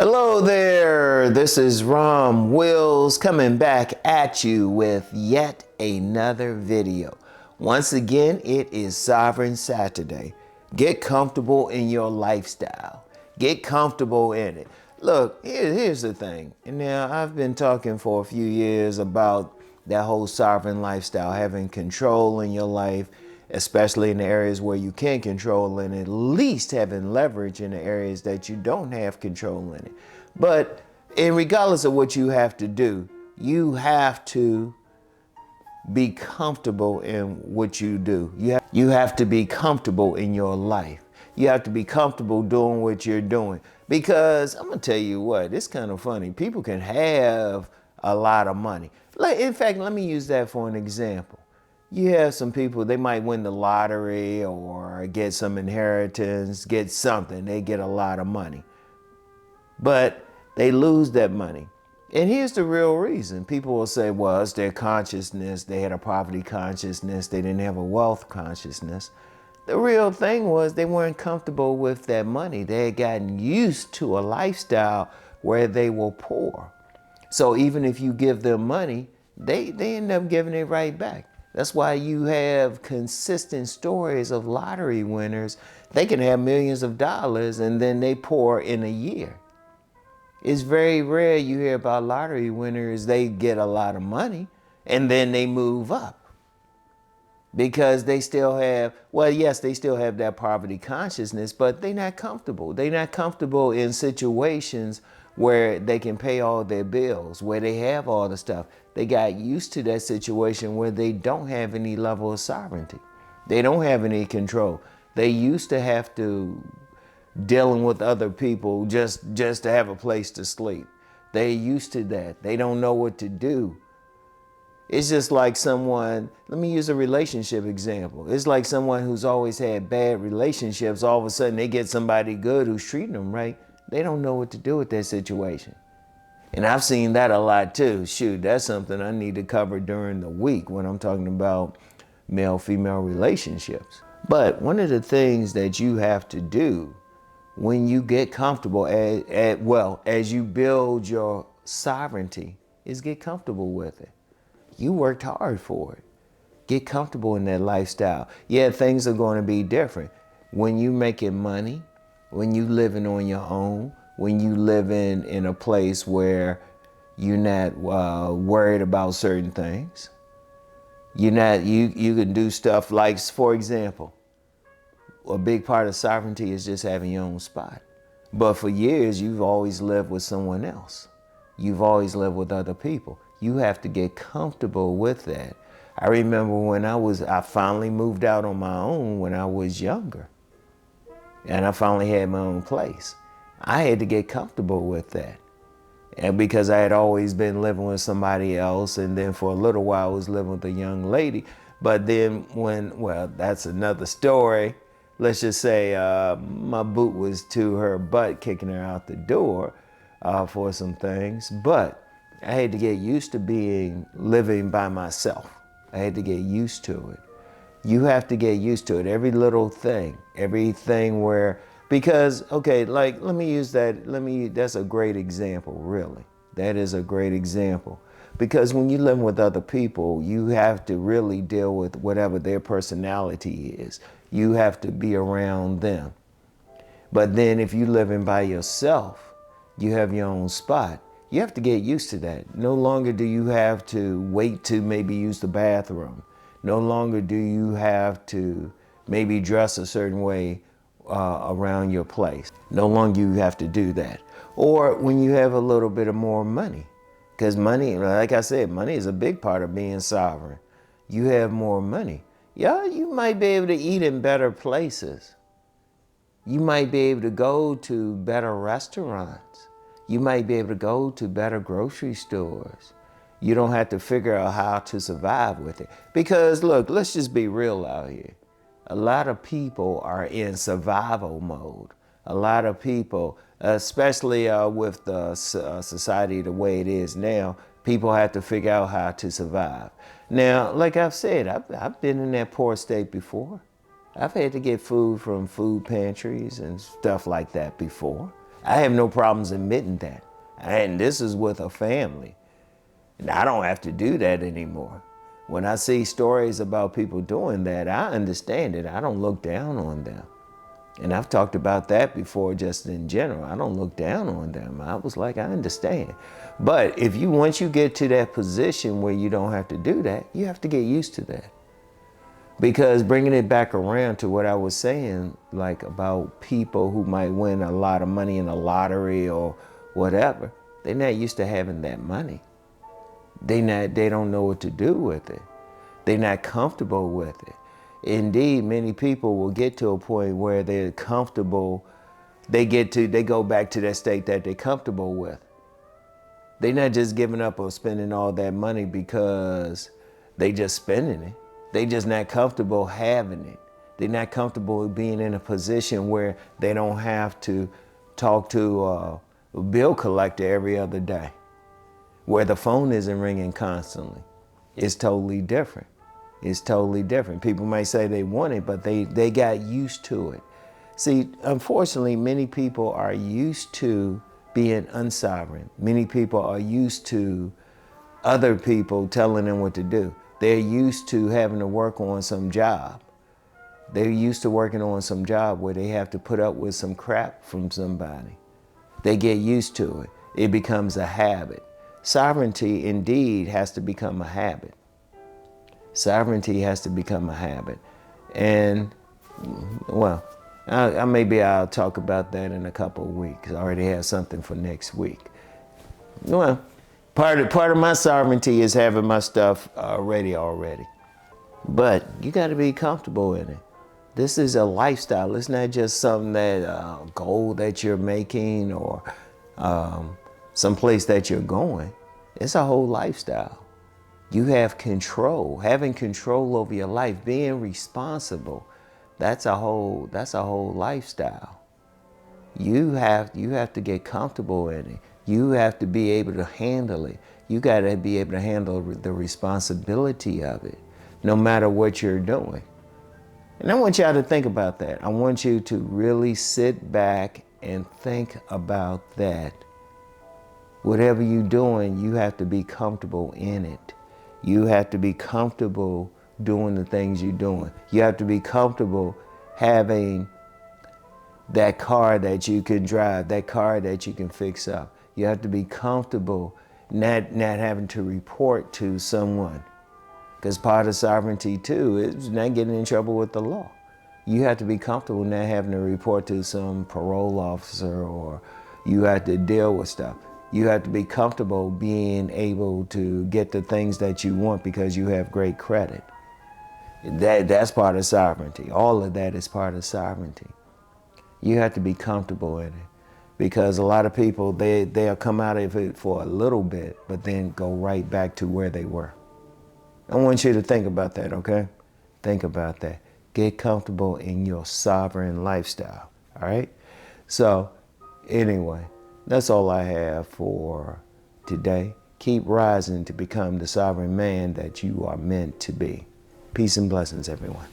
Hello there, this is RomWills coming back at you with yet another video. Once again, it is Sovereign Saturday. Get comfortable in your lifestyle. Get comfortable in it. Look, here's the thing. Now, I've been talking for a few years about that whole sovereign lifestyle, having control in your life, especially in the areas where you can control, and at least having leverage in the areas that you don't have control in it. But regardless of what you have to do, you have to be comfortable in what you do. You have to be comfortable in your life. You have to be comfortable doing what you're doing. Because I'm gonna tell you what, it's kind of funny. People can have a lot of money. In fact, let me use that for an example. You have some people, they might win the lottery or get some inheritance, get something, they get a lot of money. But they lose that money. And here's the real reason. People will say, well, it's their consciousness, they had a poverty consciousness, they didn't have a wealth consciousness. The real thing was they weren't comfortable with that money. They had gotten used to a lifestyle where they were poor. So even if you give them money, they end up giving it right back. That's why you have consistent stories of lottery winners. They can have millions of dollars and then they pour in a year. It's very rare you hear about lottery winners, they get a lot of money and then they move up. Because they still have, well, yes, they still have that poverty consciousness, but they're not comfortable. They're not comfortable in situations where they can pay all their bills, where they have all the stuff. They got used to that situation where they don't have any level of sovereignty. They don't have any control. They used to have to dealing with other people just to have a place to sleep. They're used to that. They don't know what to do. It's just like someone, let me use a relationship example. It's like someone who's always had bad relationships, all of a sudden they get somebody good who's treating them right. They don't know what to do with that situation. And I've seen that a lot too. Shoot, that's something I need to cover during the week when I'm talking about male-female relationships. But one of the things that you have to do when you get comfortable, as you build your sovereignty, is get comfortable with it. You worked hard for it. Get comfortable in that lifestyle. Yeah, things are going to be different. When you making money, when you living on your own, when you live in a place where you're not worried about certain things, you can do stuff like, for example, a big part of sovereignty is just having your own spot. But for years, you've always lived with someone else. You've always lived with other people. You have to get comfortable with that. I remember when I finally moved out on my own when I was younger. And I finally had my own place. I had to get comfortable with that. And because I had always been living with somebody else, and then for a little while I was living with a young lady. But then well, that's another story. Let's just say my boot was to her butt, kicking her out the door for some things. But I had to get used to living by myself. I had to get used to it. You have to get used to it. Every little thing, everything because, okay, like, let me use that. That's a great example, really. That is a great example. Because when you live with other people, you have to really deal with whatever their personality is. You have to be around them. But then if you living by yourself, you have your own spot. You have to get used to that. No longer do you have to wait to maybe use the bathroom. No longer do you have to maybe dress a certain way around your place. No longer you have to do that. Or when you have a little bit of more money. Because money, like I said, money is a big part of being sovereign. You have more money. Yeah, you might be able to eat in better places. You might be able to go to better restaurants. You might be able to go to better grocery stores. You don't have to figure out how to survive with it. Because look, let's just be real out here. A lot of people are in survival mode. A lot of people, especially with the society the way it is now, people have to figure out how to survive. Now, like I've said, I've been in that poor state before. I've had to get food from food pantries and stuff like that before. I have no problems admitting that. And this is with a family. And I don't have to do that anymore. When I see stories about people doing that, I understand it. I don't look down on them. And I've talked about that before just in general. I don't look down on them. I was like, I understand. But if once you get to that position where you don't have to do that, you have to get used to that. Because bringing it back around to what I was saying, like about people who might win a lot of money in a lottery or whatever, they're not used to having that money. They don't know what to do with it. They're not comfortable with it. Indeed, many people will get to a point where they're comfortable. They go back to that state that they're comfortable with. They're not just giving up or spending all that money because they just spending it. They just not comfortable having it. They're not comfortable being in a position where they don't have to talk to a bill collector every other day, where the phone isn't ringing constantly. It's totally different. It's totally different. People might say they want it, but they got used to it. See, unfortunately, many people are used to being unsovereign. Many people are used to other people telling them what to do. They're used to having to work on some job. They're used to working on some job where they have to put up with some crap from somebody. They get used to it. It becomes a habit. Sovereignty indeed has to become a habit. Sovereignty has to become a habit. And, well, maybe I'll talk about that in a couple of weeks. I already have something for next week. Well, part of my sovereignty is having my stuff ready already. But you got to be comfortable in it. This is a lifestyle. It's not just something that goal that you're making or some place that you're going. It's a whole lifestyle. You have control, having control over your life, being responsible. That's a whole lifestyle. You have to get comfortable in it. You have to be able to handle it. You got to be able to handle the responsibility of it, no matter what you're doing. And I want y'all to think about that. I want you to really sit back and think about that. Whatever you're doing, you have to be comfortable in it. You have to be comfortable doing the things you're doing. You have to be comfortable having that car that you can drive, that car that you can fix up. You have to be comfortable not having to report to someone. Because part of sovereignty too is not getting in trouble with the law. You have to be comfortable not having to report to some parole officer, or you have to deal with stuff. You have to be comfortable being able to get the things that you want because you have great credit. That's part of sovereignty. All of that is part of sovereignty. You have to be comfortable in it, because a lot of people, they'll come out of it for a little bit, but then go right back to where they were. I want you to think about that, okay? Think about that. Get comfortable in your sovereign lifestyle, all right? So anyway, that's all I have for today. Keep rising to become the sovereign man that you are meant to be. Peace and blessings, everyone.